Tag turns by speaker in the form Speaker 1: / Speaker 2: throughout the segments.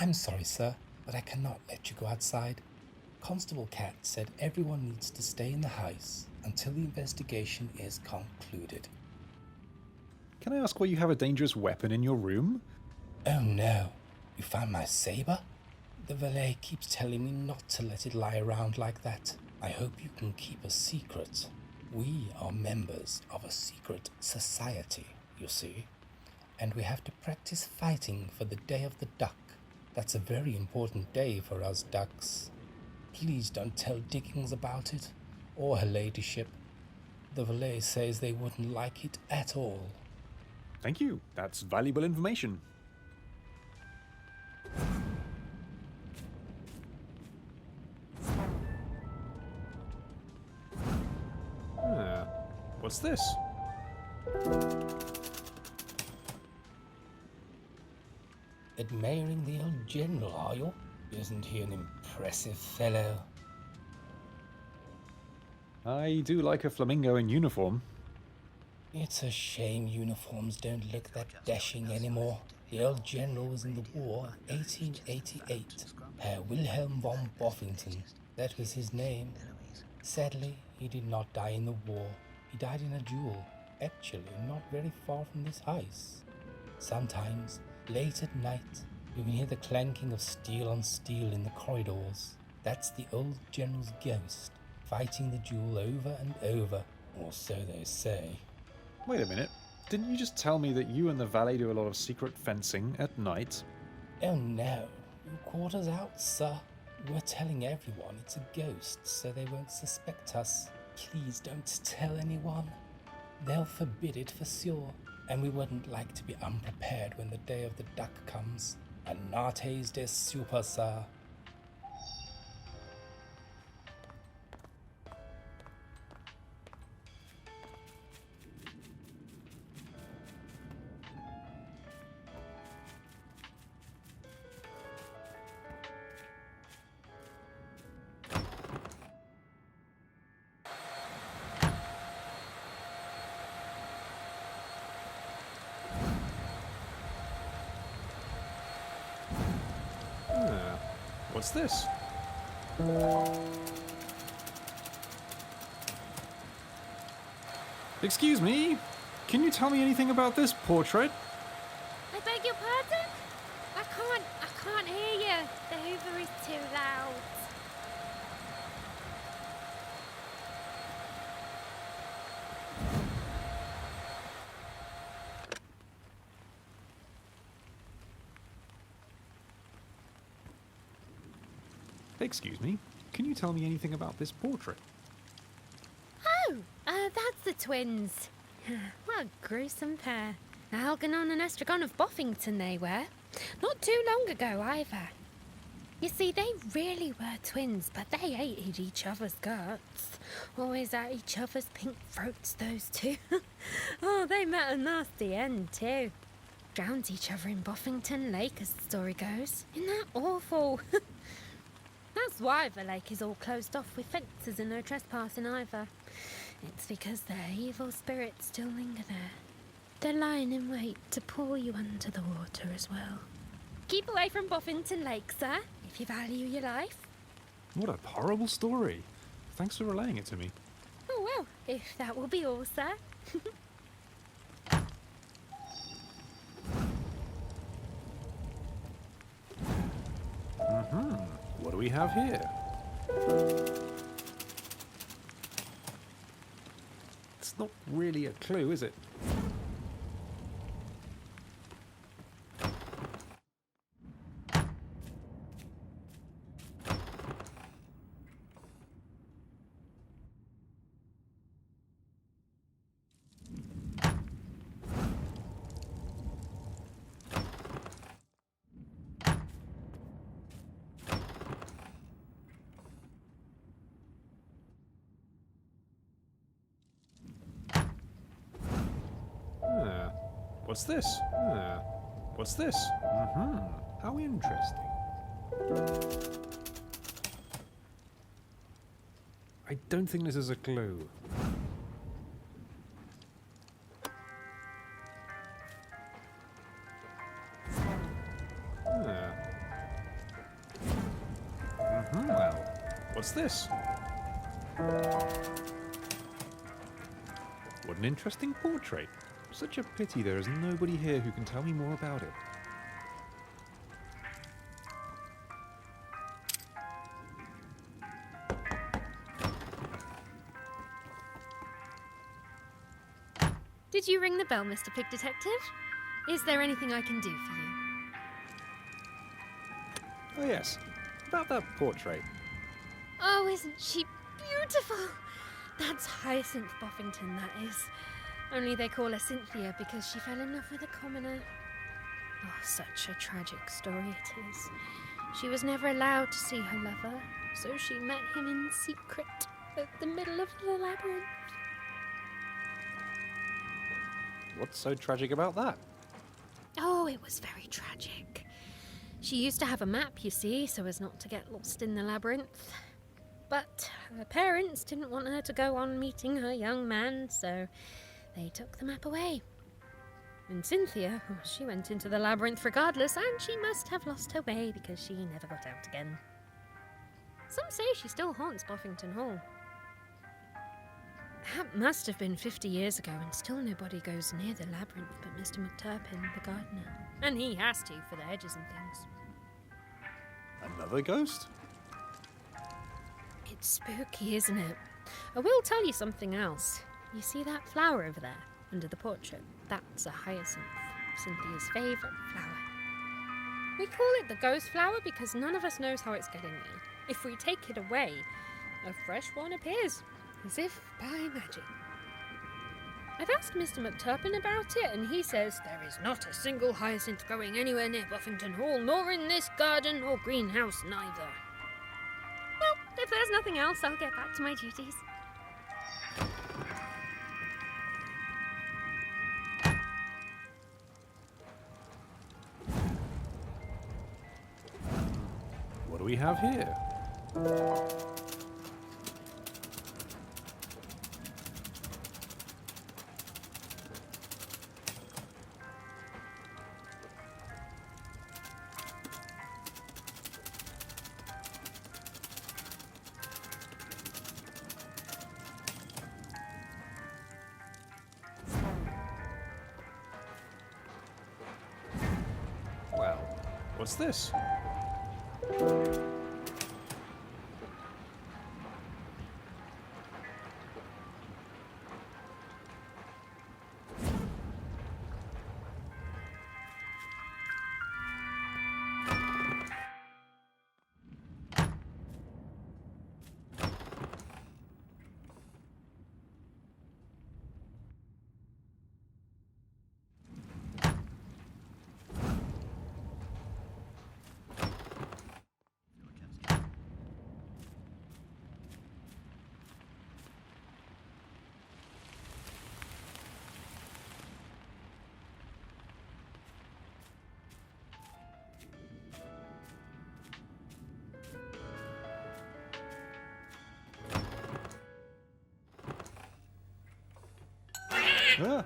Speaker 1: I'm sorry, sir, but I cannot let you go outside. Constable Cat said everyone needs to stay in the house until the investigation is concluded.
Speaker 2: Can I ask why you have a dangerous weapon in your room?
Speaker 1: Oh no, you found my saber? The valet keeps telling me not to let it lie around like that. I hope you can keep a secret. We are members of a secret society, you see, and we have to practice fighting for the Day of the Duck. That's a very important day for us ducks. Please don't tell Dickens about it, or her ladyship. The valet says they wouldn't like it at all.
Speaker 2: Thank you. That's valuable information. What's this?
Speaker 1: Admiring the old general, are you? Isn't he an impressive fellow?
Speaker 2: I do like a flamingo in uniform.
Speaker 1: It's a shame uniforms don't look that dashing anymore. The old general was in the war, 1888. Herr Wilhelm von Boffington, that was his name. Sadly, he did not die in the war. He died in a duel, actually not very far from this house. Sometimes, late at night, you can hear the clanking of steel on steel in the corridors. That's the old general's ghost, fighting the duel over and over, or so they say.
Speaker 2: Wait a minute. Didn't you just tell me that you and the valet do a lot of secret fencing at night?
Speaker 1: Oh no, your quarters out, sir. We're telling everyone it's a ghost so they won't suspect us. Please don't tell anyone. They'll forbid it for sure, and we wouldn't like to be unprepared when the Day of the Duck comes. Anates de super, sir.
Speaker 2: What's this? Excuse me? Can you tell me anything about this portrait?
Speaker 3: I beg your pardon? I can't hear you. The Hoover is too loud.
Speaker 2: Excuse me? Can you tell me anything about this portrait?
Speaker 3: Oh, that's the twins. What a gruesome pair. Algernon and Estragon of Boffington they were. Not too long ago either. You see, they really were twins, but they hated each other's guts. Always at each other's pink throats, those two. Oh, they met a nasty end too. Drowned each other in Boffington Lake, as the story goes. Isn't that awful? That's why the lake is all closed off with fences and no trespassing either. It's because their evil spirits still linger there. They're lying in wait to pull you under the water as well. Keep away from Boffington Lake, sir, if you value your life.
Speaker 2: What a horrible story. Thanks for relaying it to me.
Speaker 3: Oh, well, if that will be all, sir.
Speaker 2: What do we have here? It's not really a clue, is it? What's this? What's this? How interesting. I don't think this is a clue. What's this? What an interesting portrait. Such a pity there is nobody here who can tell me more about it.
Speaker 3: Did you ring the bell, Mr. Pig Detective? Is there anything I can do for you?
Speaker 2: Oh yes, about that portrait.
Speaker 3: Oh, isn't she beautiful? That's Hyacinth Boffington, that is. Only they call her Cynthia because she fell in love with a commoner. Oh, such a tragic story it is. She was never allowed to see her lover, so she met him in secret at the middle of the labyrinth.
Speaker 2: What's so tragic about that?
Speaker 3: Oh, it was very tragic. She used to have a map, you see, so as not to get lost in the labyrinth. But her parents didn't want her to go on meeting her young man, so they took the map away. And Cynthia, she went into the labyrinth regardless, and she must have lost her way because she never got out again. Some say she still haunts Boffington Hall. That must have been 50 years ago, and still nobody goes near the labyrinth but Mr. McTurpin, the gardener. And he has to for the hedges and things.
Speaker 2: Another ghost?
Speaker 3: It's spooky, isn't it? I will tell you something else. You see that flower over there, under the portrait? That's a hyacinth, Cynthia's favourite flower. We call it the ghost flower because none of us knows how it's getting there. If we take it away, a fresh one appears, as if by magic. I've asked Mr. McTurpin about it, and he says there is not a single hyacinth growing anywhere near Boffington Hall, nor in this garden or greenhouse neither. Well, if there's nothing else, I'll get back to my duties.
Speaker 2: What do we have here? Well, what's this? Ah.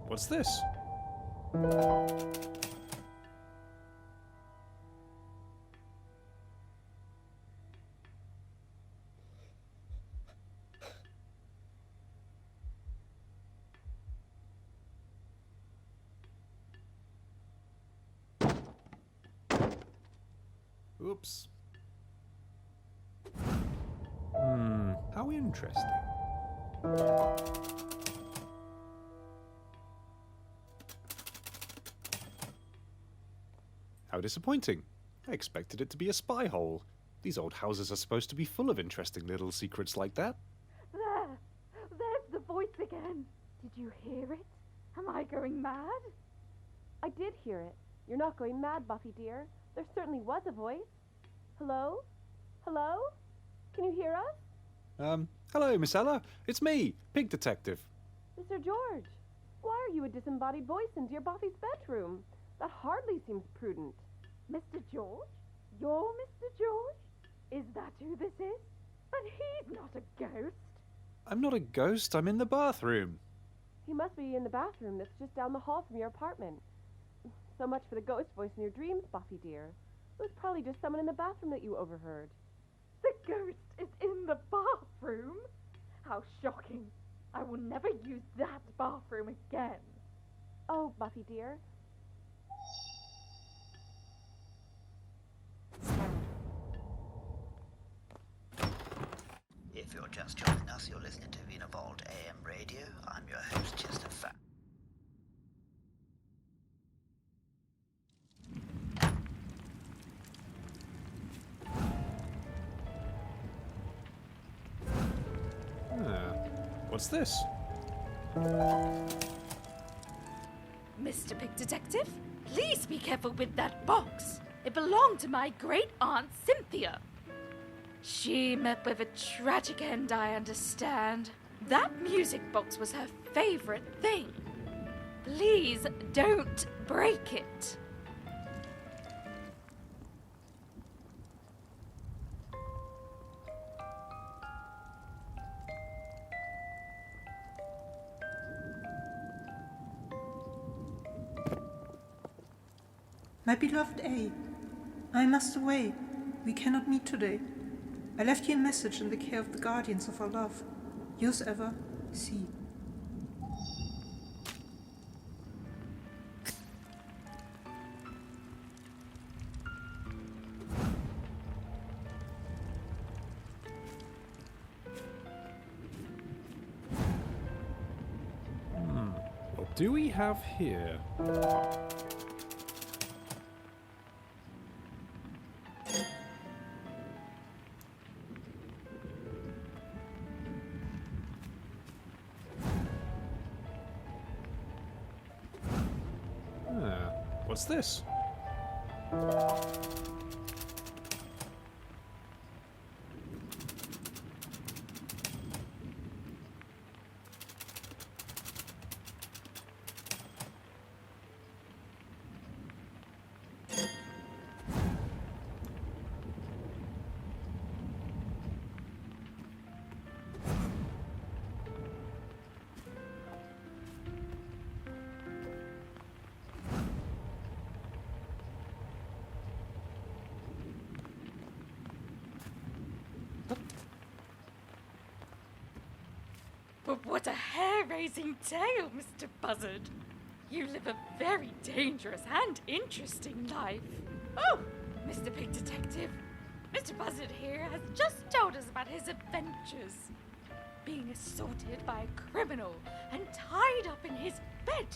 Speaker 2: What's this? Oops. How interesting. How disappointing. I expected it to be a spy hole. These old houses are supposed to be full of interesting little secrets like that.
Speaker 4: There's the voice again. Did you hear it? Am I going mad?
Speaker 5: I did hear it. You're not going mad, Buffy dear. There certainly was a voice. Hello? Hello? Can you hear us?
Speaker 2: Hello, Miss Ella. It's me, Pig Detective.
Speaker 5: Mr. George, why are you a disembodied voice in dear Buffy's bedroom? That hardly seems prudent.
Speaker 4: Mr. George? You're Mr. George? Is that who this is? But he's not a ghost.
Speaker 2: I'm not a ghost, I'm in the bathroom.
Speaker 5: He must be in the bathroom that's just down the hall from your apartment. So much for the ghost voice in your dreams, Buffy dear. It was probably just someone in the bathroom that you overheard.
Speaker 4: The ghost is in the bathroom? How shocking. I will never use that bathroom again.
Speaker 5: Oh, Buffy dear.
Speaker 6: If you're just joining us, you're listening to Vina Vault AM Radio. I'm your host, Chester Fat.
Speaker 2: What's this?
Speaker 4: Mr. Pig Detective, please be careful with that box. It belonged to my great aunt Cynthia. She met with a tragic end, I understand. That music box was her favorite thing. Please don't break it.
Speaker 7: My beloved A, I must away. We cannot meet today. I left you a message in the care of the guardians of our love. Yours ever, C.
Speaker 2: What do we have here? What's this?
Speaker 4: But what a hair-raising tale, Mr. Buzzard. You live a very dangerous and interesting life. Oh, Mr. Pig Detective, Mr. Buzzard here has just told us about his adventures. Being assaulted by a criminal and tied up in his bed,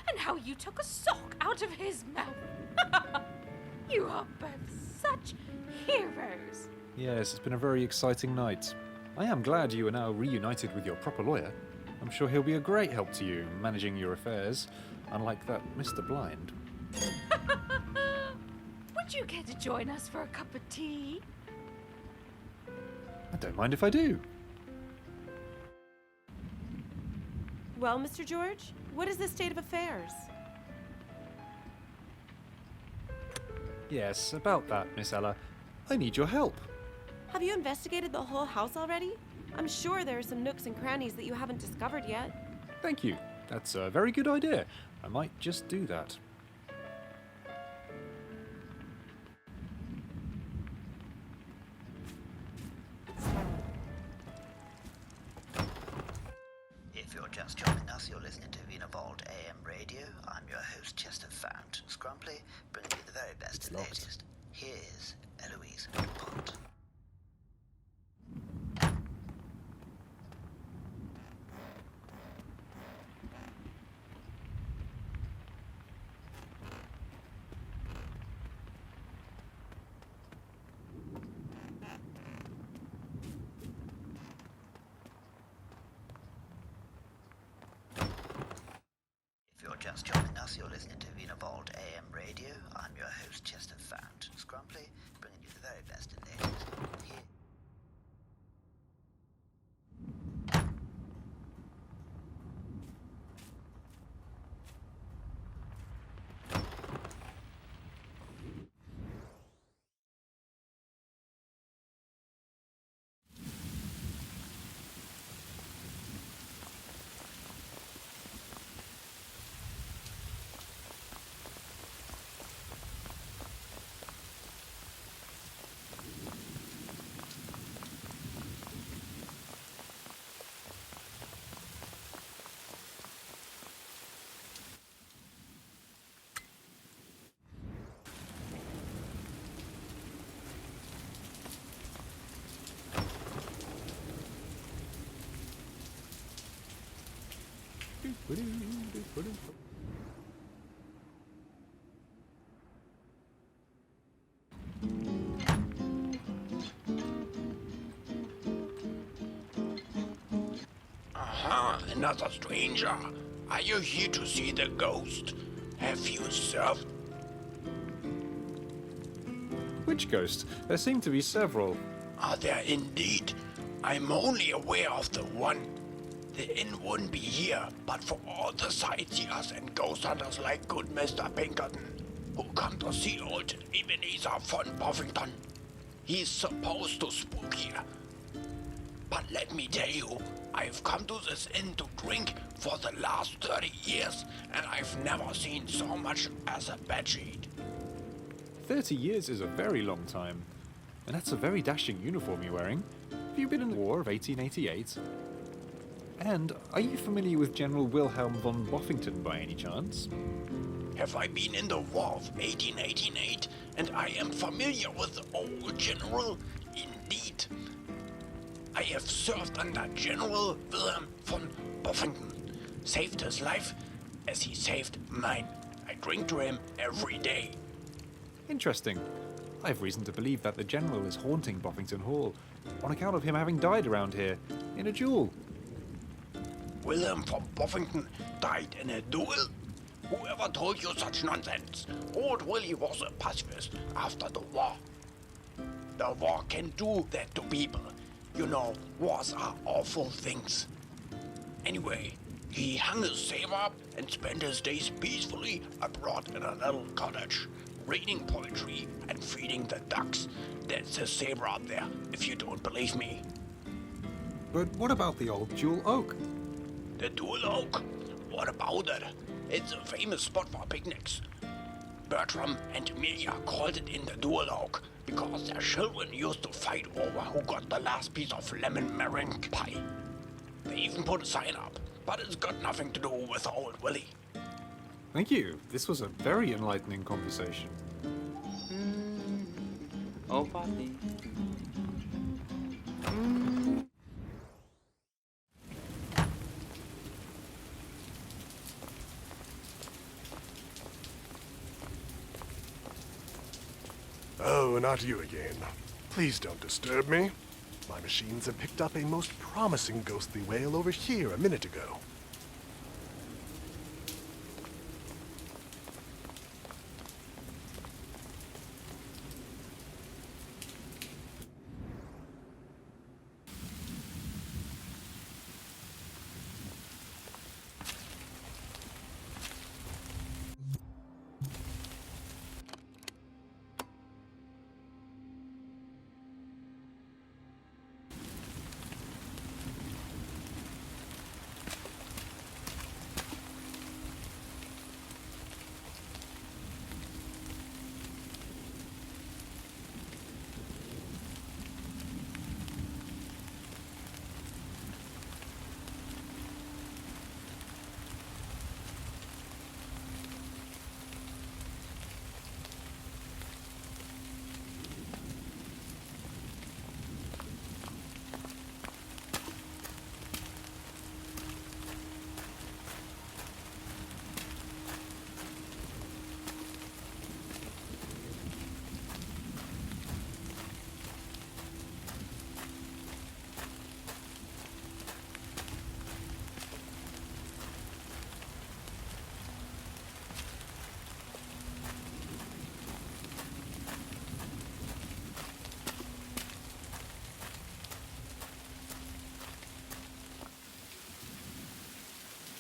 Speaker 4: and how you took a sock out of his mouth. You are both such heroes.
Speaker 2: Yes, it's been a very exciting night. I am glad you are now reunited with your proper lawyer. I'm sure he'll be a great help to you managing your affairs, unlike that Mr. Blind.
Speaker 4: Would you care to join us for a cup of tea?
Speaker 2: I don't mind if I do.
Speaker 5: Well, Mr. George, what is the state of affairs?
Speaker 2: Yes, about that, Miss Ella. I need your help.
Speaker 5: Have you investigated the whole house already? I'm sure there are some nooks and crannies that you haven't discovered yet.
Speaker 2: Thank you. That's a very good idea. I might just do that.
Speaker 6: If you're just joining us, you're listening to Vina Vault AM Radio. I'm your host, Chester Fountain Scrumply, bringing you the very best and latest. Here's Eloise Dupont. If you're just joining us, you're listening to Vina Vault AM Radio. I'm your host, Chester Fountain Scrumply, bringing you the very best and latest. Here.
Speaker 8: Aha, another stranger. Are you here to see the ghost? Have you served?
Speaker 2: Which ghost? There seem to be several.
Speaker 8: Are there indeed? I'm only aware of the one. The inn wouldn't be here, but for all the sightseers and ghost hunters like good Mr. Pinkerton, who come to see old Ebenezer von Boffington. He's supposed to spook here. But let me tell you, I've come to this inn to drink for the last 30 years, and I've never seen so much as a bedsheet.
Speaker 2: 30 years is a very long time. And that's a very dashing uniform you're wearing. Have you been in the War of 1888? And are you familiar with General Wilhelm von Boffington by any chance?
Speaker 8: Have I been in the War of 1888, and I am familiar with the old general? Indeed. I have served under General Wilhelm von Boffington, saved his life as he saved mine. I drink to him every day.
Speaker 2: Interesting. I have reason to believe that the General is haunting Boffington Hall on account of him having died around here in a duel.
Speaker 8: Wilhelm von Boffington died in a duel? Whoever told you such nonsense? Old Willie was a pacifist after the war. The war can do that to people. You know, wars are awful things. Anyway, he hung his saber up and spent his days peacefully abroad in a little cottage, reading poetry and feeding the ducks. That's his saber up there, if you don't believe me.
Speaker 9: But what about the old Jewel Oak?
Speaker 8: The Dual Oak? What about it? It's a famous spot for picnics. Bertram and Amelia called it in the Dual Oak because their children used to fight over who got the last piece of lemon meringue pie. They even put a sign up, but it's got nothing to do with old Willie.
Speaker 2: Thank you. This was a very enlightening conversation.
Speaker 10: Oh, Poppy.
Speaker 11: Oh, not you again. Please don't disturb me. My machines have picked up a most promising ghostly wail over here a minute ago.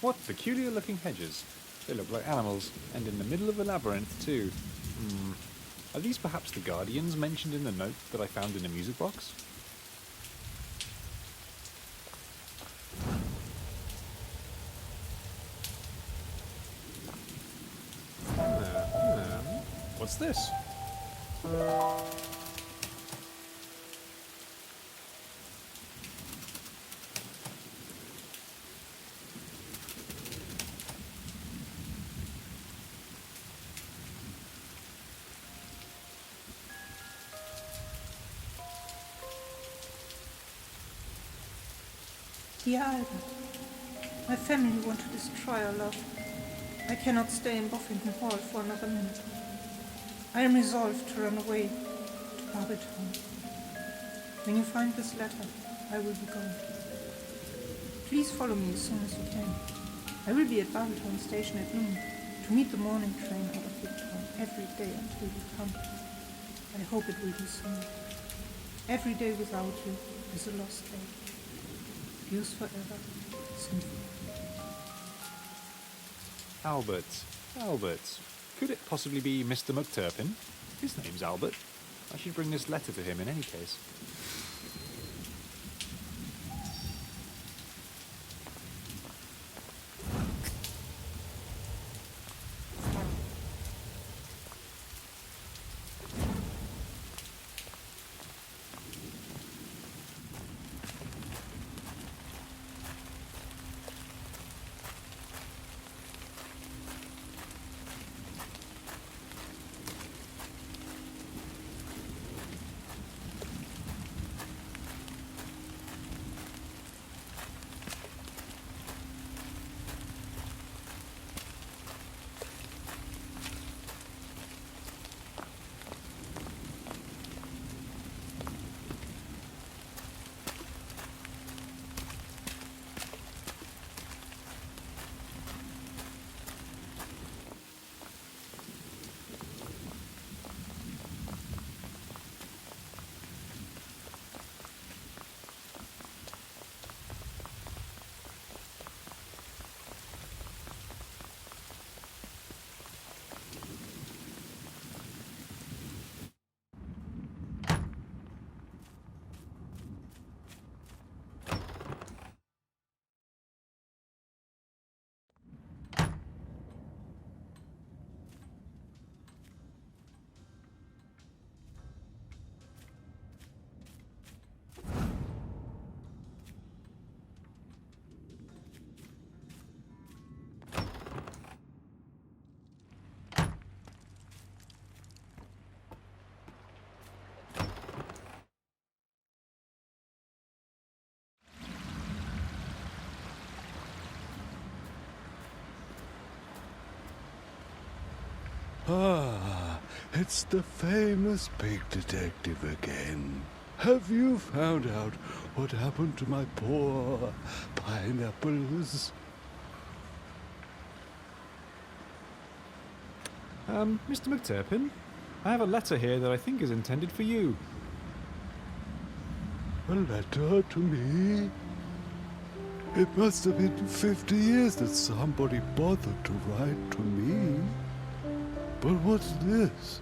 Speaker 2: What peculiar-looking hedges. They look like animals, and in the middle of a labyrinth, too. Are these perhaps the guardians mentioned in the note that I found in the music box? What's this?
Speaker 7: Ihr Alten, My family want to destroy our love. I cannot stay in Boffington Hall for another minute. I am resolved to run away to Barbiton. When you find this letter, I will be gone. Please follow me as soon as you can. I will be at Boffington station at noon to meet the morning train out of Victoria every day until you come. I hope it will be soon. Every day without you is a lost day. Yours forever, Cynthia.
Speaker 2: Albert. Could it possibly be Mr. McTurpin? His name's Albert. I should bring this letter to him in any case.
Speaker 10: Ah, it's the famous big detective again. Have you found out what happened to my poor pineapples?
Speaker 2: Mr. McTurpin, I have a letter here that I think is intended for you.
Speaker 10: A letter to me? It must have been 50 years that somebody bothered to write to me. But what's this?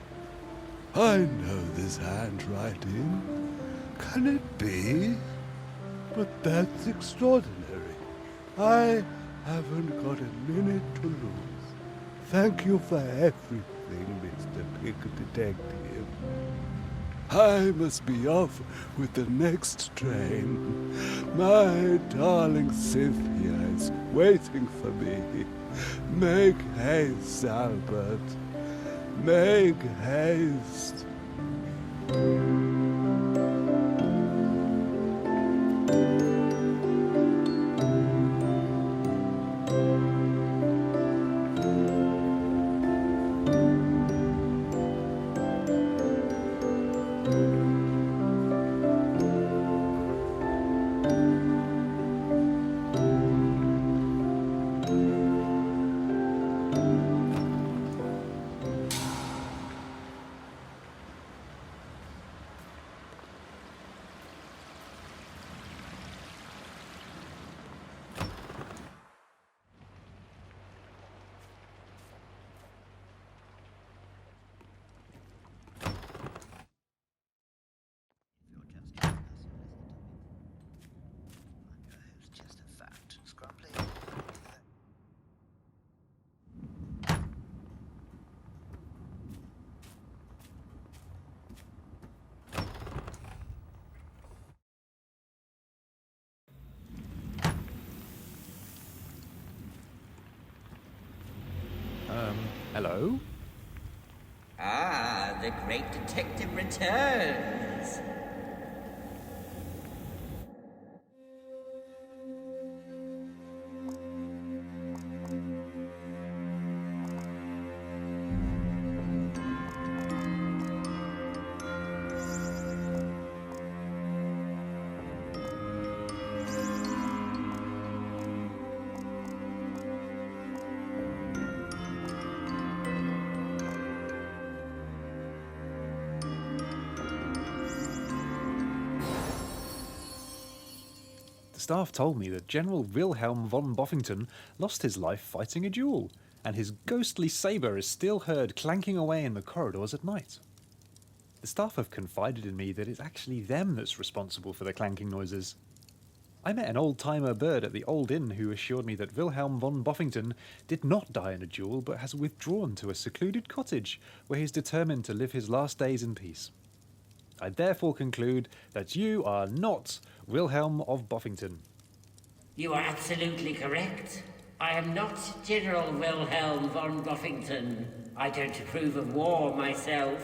Speaker 10: I know this handwriting. Can it be? But that's extraordinary. I haven't got a minute to lose. Thank you for everything, Mr. Big Detective. I must be off with the next train. My darling Cynthia is waiting for me. Make haste, Albert. Make haste.
Speaker 2: Hello?
Speaker 12: Ah, the great detective returns.
Speaker 2: staff told me that General Wilhelm von Boffington lost his life fighting a duel, and his ghostly sabre is still heard clanking away in the corridors at night. The staff have confided in me that it's actually them that's responsible for the clanking noises. I met an old-timer bird at the Old Inn who assured me that Wilhelm von Boffington did not die in a duel but has withdrawn to a secluded cottage where he is determined to live his last days in peace. I therefore conclude that you are not Wilhelm of Boffington.
Speaker 12: You are absolutely correct. I am not General Wilhelm von Boffington. I don't approve of war myself.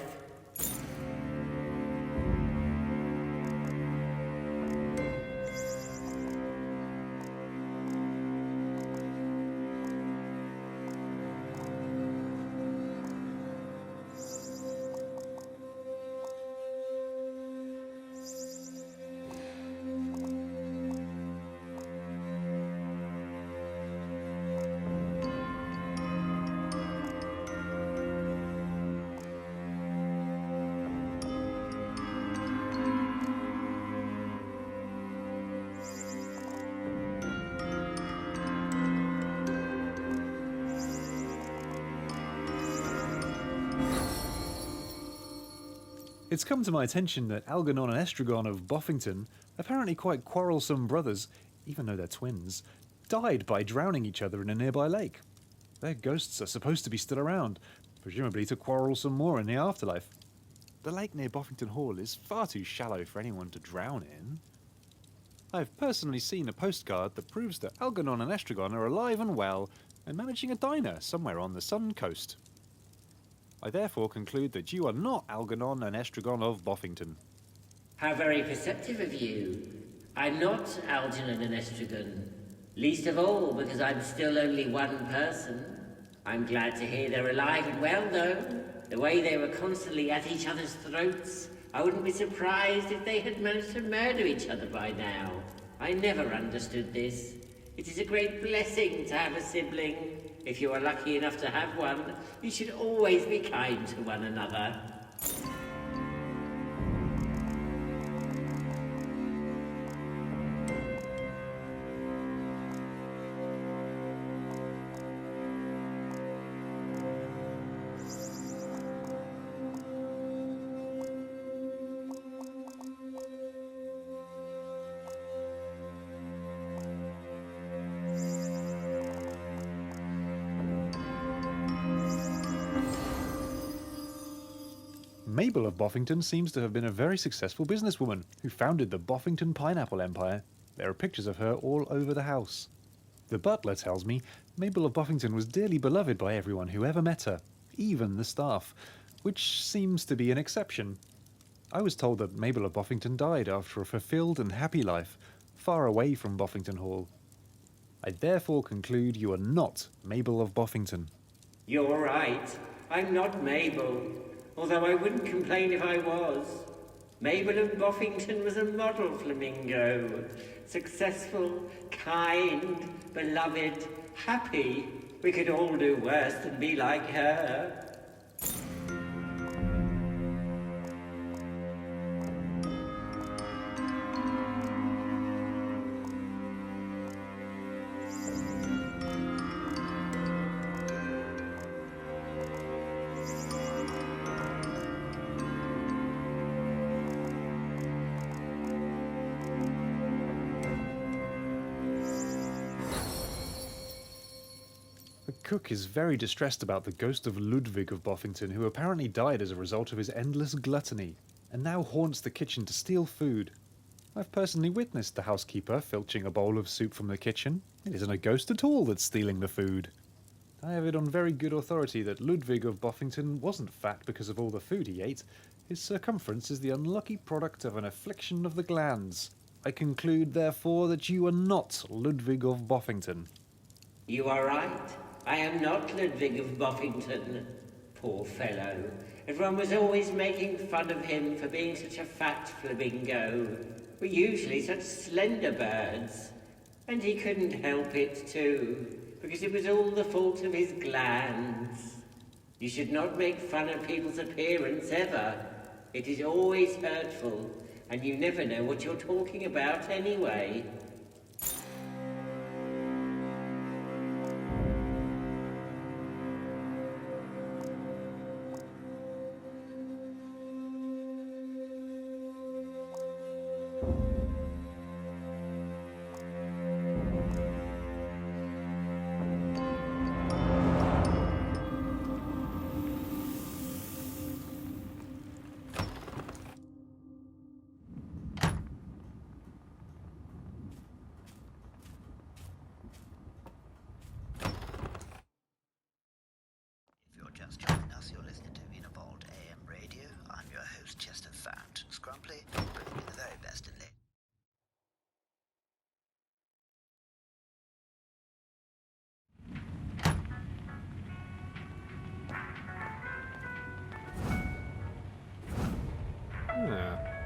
Speaker 2: It's come to my attention that Algernon and Estragon of Boffington, apparently quite quarrelsome brothers, even though they're twins, died by drowning each other in a nearby lake. Their ghosts are supposed to be still around, presumably to quarrel some more in the afterlife. The lake near Boffington Hall is far too shallow for anyone to drown in. I've personally seen a postcard that proves that Algernon and Estragon are alive and well and managing a diner somewhere on the Sun Coast. I therefore conclude that you are not Algernon and Estragon of Boffington.
Speaker 12: How very perceptive of you. I'm not Algernon and Estragon. Least of all because I'm still only one person. I'm glad to hear they're alive and well, though. The way they were constantly at each other's throats, I wouldn't be surprised if they had managed to murder each other by now. I never understood this. It is a great blessing to have a sibling. If you are lucky enough to have one, you should always be kind to one another.
Speaker 2: Mabel of Boffington seems to have been a very successful businesswoman who founded the Boffington Pineapple Empire. There are pictures of her all over the house. The butler tells me Mabel of Boffington was dearly beloved by everyone who ever met her, even the staff, which seems to be an exception. I was told that Mabel of Boffington died after a fulfilled and happy life, far away from Boffington Hall. I therefore conclude you are not Mabel of Boffington.
Speaker 12: You're right. I'm not Mabel. Although I wouldn't complain if I was. Mabel of Boffington was a model flamingo. Successful, kind, beloved, happy. We could all do worse than be like her.
Speaker 2: The cook is very distressed about the ghost of Ludwig of Boffington, who apparently died as a result of his endless gluttony, and now haunts the kitchen to steal food. I've personally witnessed the housekeeper filching a bowl of soup from the kitchen. It isn't a ghost at all that's stealing the food. I have it on very good authority that Ludwig of Boffington wasn't fat because of all the food he ate. His circumference is the unlucky product of an affliction of the glands. I conclude, therefore, that you are not Ludwig of Boffington.
Speaker 12: You are right. I am not Ludwig of Boffington. Poor fellow. Everyone was always making fun of him for being such a fat flamingo. We're usually such slender birds. And he couldn't help it too, because it was all the fault of his glands. You should not make fun of people's appearance ever. It is always hurtful, and you never know what you're talking about anyway.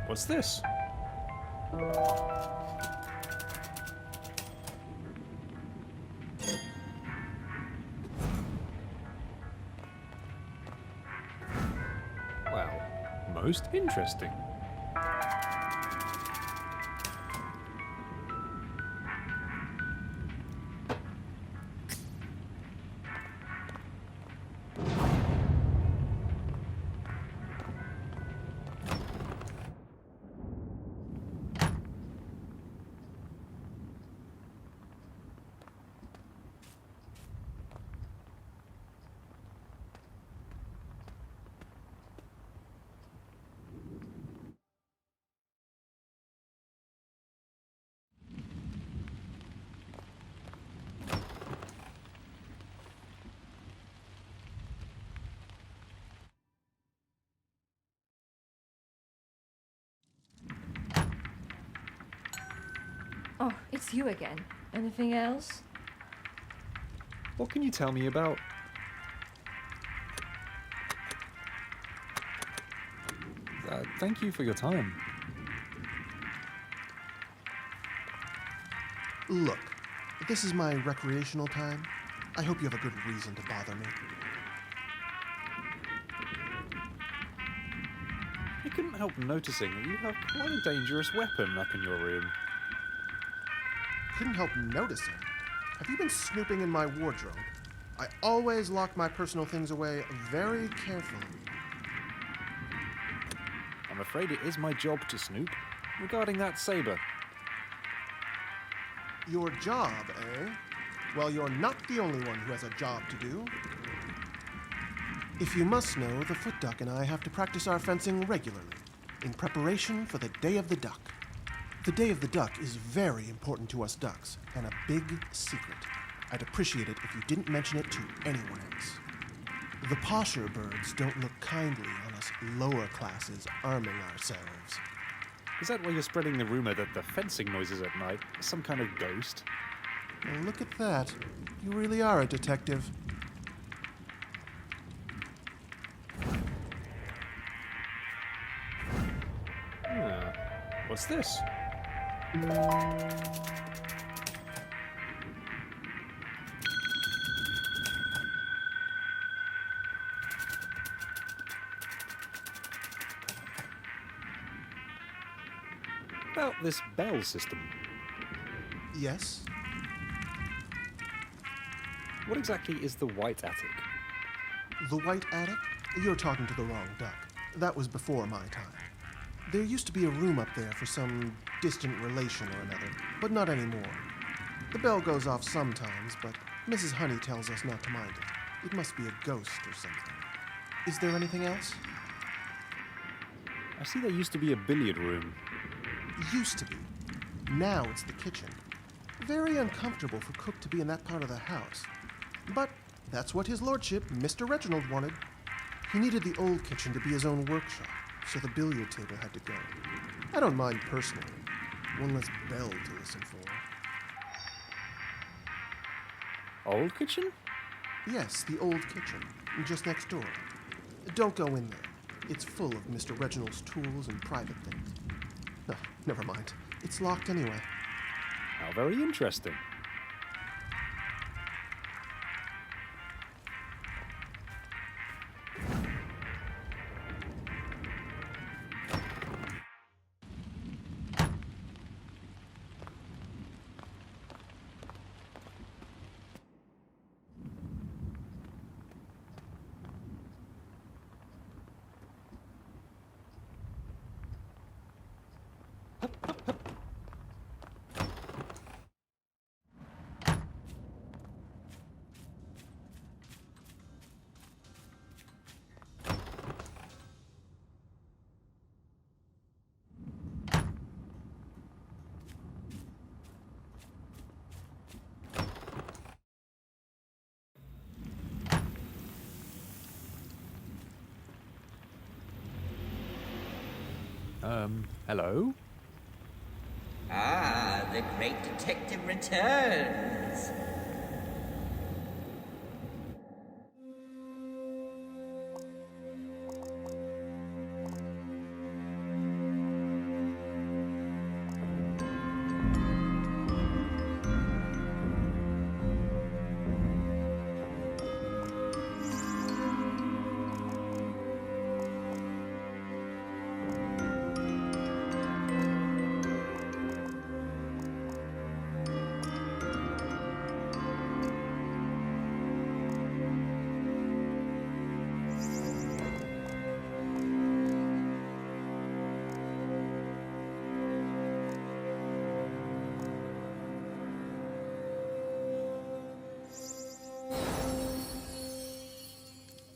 Speaker 2: What's this? Well, most interesting.
Speaker 13: Oh, it's you again. Anything else?
Speaker 2: What can you tell me about... thank you for your time.
Speaker 14: Look, this is my recreational time. I hope you have a good reason to bother me.
Speaker 2: I couldn't help noticing that you have quite a dangerous weapon up in your room.
Speaker 14: Couldn't help noticing. Have you been snooping in my wardrobe? I always lock my personal things away very carefully.
Speaker 2: I'm afraid it is my job to snoop. Regarding that saber.
Speaker 14: Your job, eh? Well, you're not the only one who has a job to do. If you must know, the foot duck and I have to practice our fencing regularly, in preparation for the Day of the Duck. The Day of the Duck is very important to us ducks, and a big secret. I'd appreciate it if you didn't mention it to anyone else. The posher birds don't look kindly on us lower classes arming ourselves.
Speaker 2: Is that why you're spreading the rumor that the fencing noises at night are some kind of ghost?
Speaker 14: Well, look at that. You really are a detective.
Speaker 2: What's this? About this bell system.
Speaker 14: Yes?
Speaker 2: What exactly is the White Attic?
Speaker 14: The White Attic? You're talking to the wrong duck. That was before my time. There used to be a room up there for some distant relation or another, but not anymore. The bell goes off sometimes, but Mrs. Honey tells us not to mind it. It must be a ghost or something. Is there anything else?
Speaker 2: I see there used to be a billiard room.
Speaker 14: Used to be. Now it's the kitchen. Very uncomfortable for Cook to be in that part of the house. But that's what his lordship, Mr. Reginald, wanted. He needed the old kitchen to be his own workshop, so the billiard table had to go. I don't mind personally. One less bell to listen for.
Speaker 2: Old kitchen?
Speaker 14: Yes, the old kitchen, just next door. Don't go in there. It's full of Mr. Reginald's tools and private things. No, never mind. It's locked anyway.
Speaker 2: How very interesting. Hello?
Speaker 12: Ah, the great detective returns.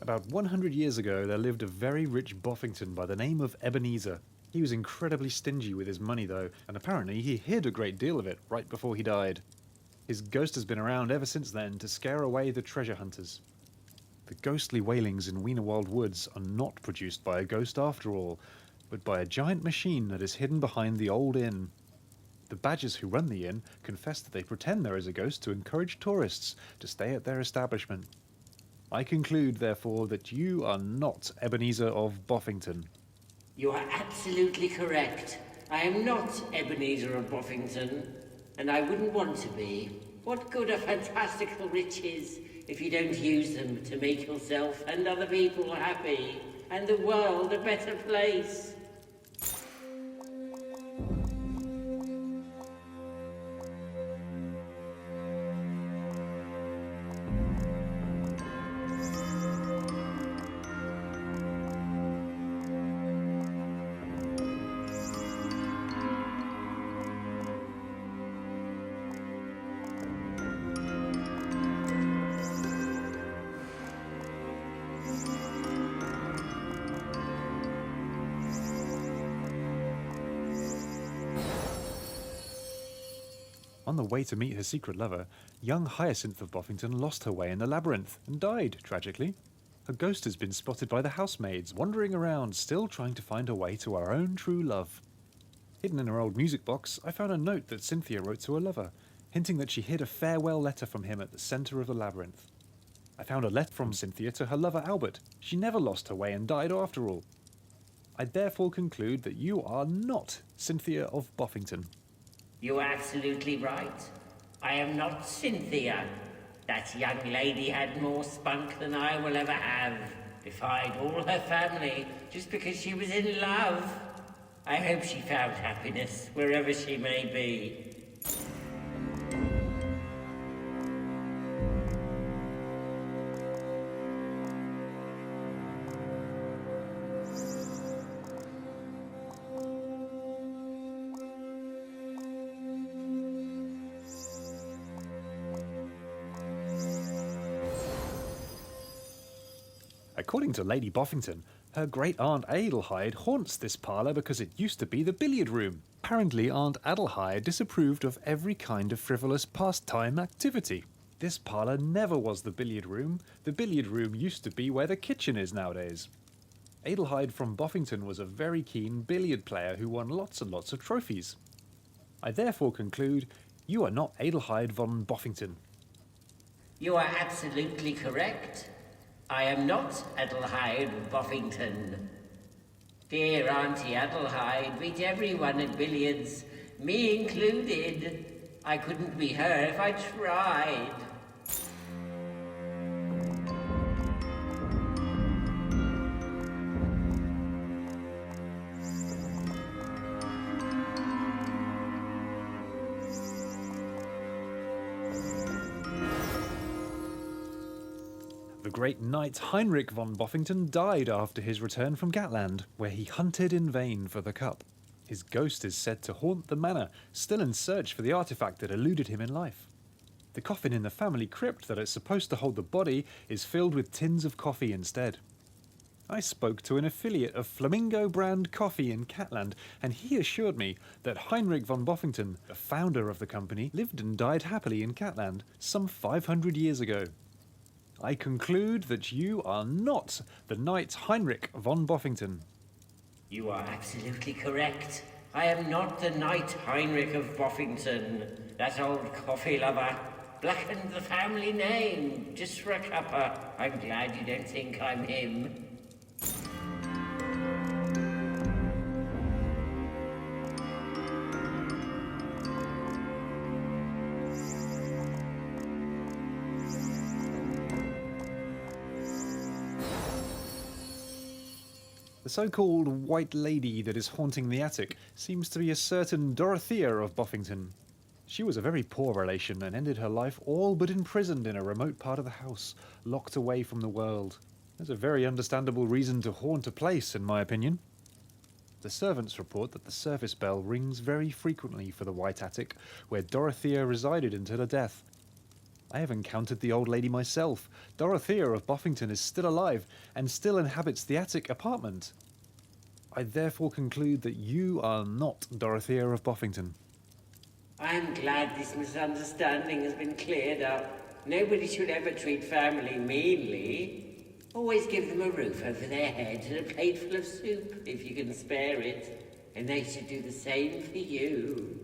Speaker 2: About 100 years ago, there lived a very rich Boffington by the name of Ebenezer. He was incredibly stingy with his money, though, and apparently he hid a great deal of it right before he died. His ghost has been around ever since then to scare away the treasure hunters. The ghostly wailings in Wienerwald Woods are not produced by a ghost after all, but by a giant machine that is hidden behind the old inn. The badgers who run the inn confess that they pretend there is a ghost to encourage tourists to stay at their establishment. I conclude, therefore, that you are not Ebenezer of Boffington.
Speaker 12: You are absolutely correct. I am not Ebenezer of Boffington, and I wouldn't want to be. What good are fantastical riches if you don't use them to make yourself and other people happy, and the world a better place?
Speaker 2: On the way to meet her secret lover, young Hyacinth of Boffington lost her way in the labyrinth and died, tragically. Her ghost has been spotted by the housemaids, wandering around, still trying to find her way to her own true love. Hidden in her old music box, I found a note that Cynthia wrote to her lover, hinting that she hid a farewell letter from him at the centre of the labyrinth. I found a letter from Cynthia to her lover Albert. She never lost her way and died after all. I therefore conclude that you are not Cynthia of Boffington.
Speaker 12: You are absolutely right. I am not Cynthia. That young lady had more spunk than I will ever have. Defied all her family just because she was in love. I hope she found happiness wherever she may be.
Speaker 2: According to Lady Boffington, her great-aunt Adelheid haunts this parlour because it used to be the billiard room. Apparently, Aunt Adelheid disapproved of every kind of frivolous pastime activity. This parlour never was the billiard room. The billiard room used to be where the kitchen is nowadays. Adelheid from Boffington was a very keen billiard player who won lots and lots of trophies. I therefore conclude you are not Adelheid von Boffington.
Speaker 12: You are absolutely correct. I am not Adelheid of Boffington. Dear Auntie Adelheid beat everyone at billiards, me included. I couldn't be her if I tried.
Speaker 2: The great knight Heinrich von Boffington died after his return from Gatland, where he hunted in vain for the cup. His ghost is said to haunt the manor, still in search for the artifact that eluded him in life. The coffin in the family crypt that is supposed to hold the body is filled with tins of coffee instead. I spoke to an affiliate of Flamingo brand coffee in Catland, and he assured me that Heinrich von Boffington, the founder of the company, lived and died happily in Catland some 500 years ago. I conclude that you are not the knight Heinrich von Boffington.
Speaker 12: You are absolutely correct. I am not the knight Heinrich of Boffington. That old coffee lover blackened the family name just for a cuppa. I'm glad you don't think I'm him.
Speaker 2: The so-called White Lady that is haunting the attic seems to be a certain Dorothea of Boffington. She was a very poor relation and ended her life all but imprisoned in a remote part of the house, locked away from the world. There's a very understandable reason to haunt a place, in my opinion. The servants report that the service bell rings very frequently for the White Attic, where Dorothea resided until her death. I have encountered the old lady myself. Dorothea of Boffington is still alive and still inhabits the attic apartment. I therefore conclude that you are not Dorothea of Boffington.
Speaker 12: I'm glad this misunderstanding has been cleared up. Nobody should ever treat family meanly. Always give them a roof over their head and a plateful of soup, if you can spare it. And they should do the same for you.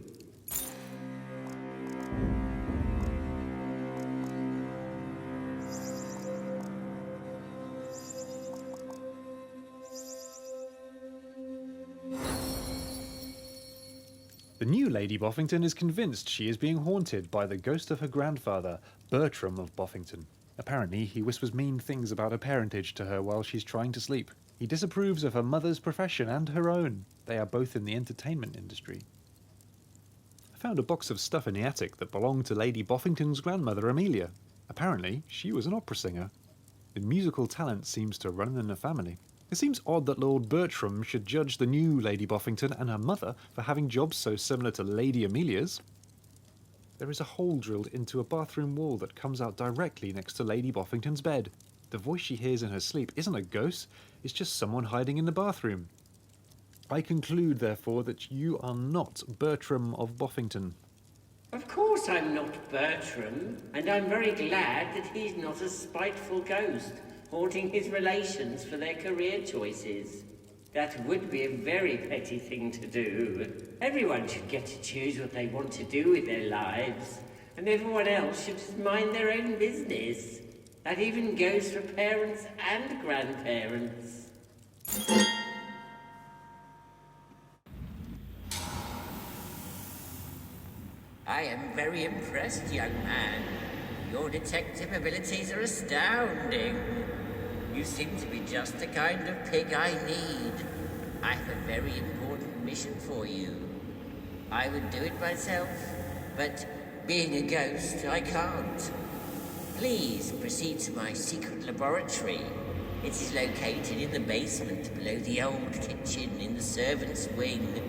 Speaker 2: The new Lady Boffington is convinced she is being haunted by the ghost of her grandfather, Bertram of Boffington. Apparently, he whispers mean things about her parentage to her while she's trying to sleep. He disapproves of her mother's profession and her own. They are both in the entertainment industry. I found a box of stuff in the attic that belonged to Lady Boffington's grandmother, Amelia. Apparently, she was an opera singer. The musical talent seems to run in the family. It seems odd that Lord Bertram should judge the new Lady Boffington and her mother for having jobs so similar to Lady Amelia's. There is a hole drilled into a bathroom wall that comes out directly next to Lady Boffington's bed. The voice she hears in her sleep isn't a ghost, it's just someone hiding in the bathroom. I conclude, therefore, that you are not Bertram of Boffington.
Speaker 12: Of course I'm not Bertram, and I'm very glad that he's not a spiteful ghost, haunting his relations for their career choices. That would be a very petty thing to do. Everyone should get to choose what they want to do with their lives, and everyone else should just mind their own business. That even goes for parents and grandparents. I am very impressed, young man. Your detective abilities are astounding. You seem to be just the kind of pig I need. I have a very important mission for you. I would do it myself, but being a ghost, I can't. Please proceed to my secret laboratory. It is located in the basement below the old kitchen in the servants' wing.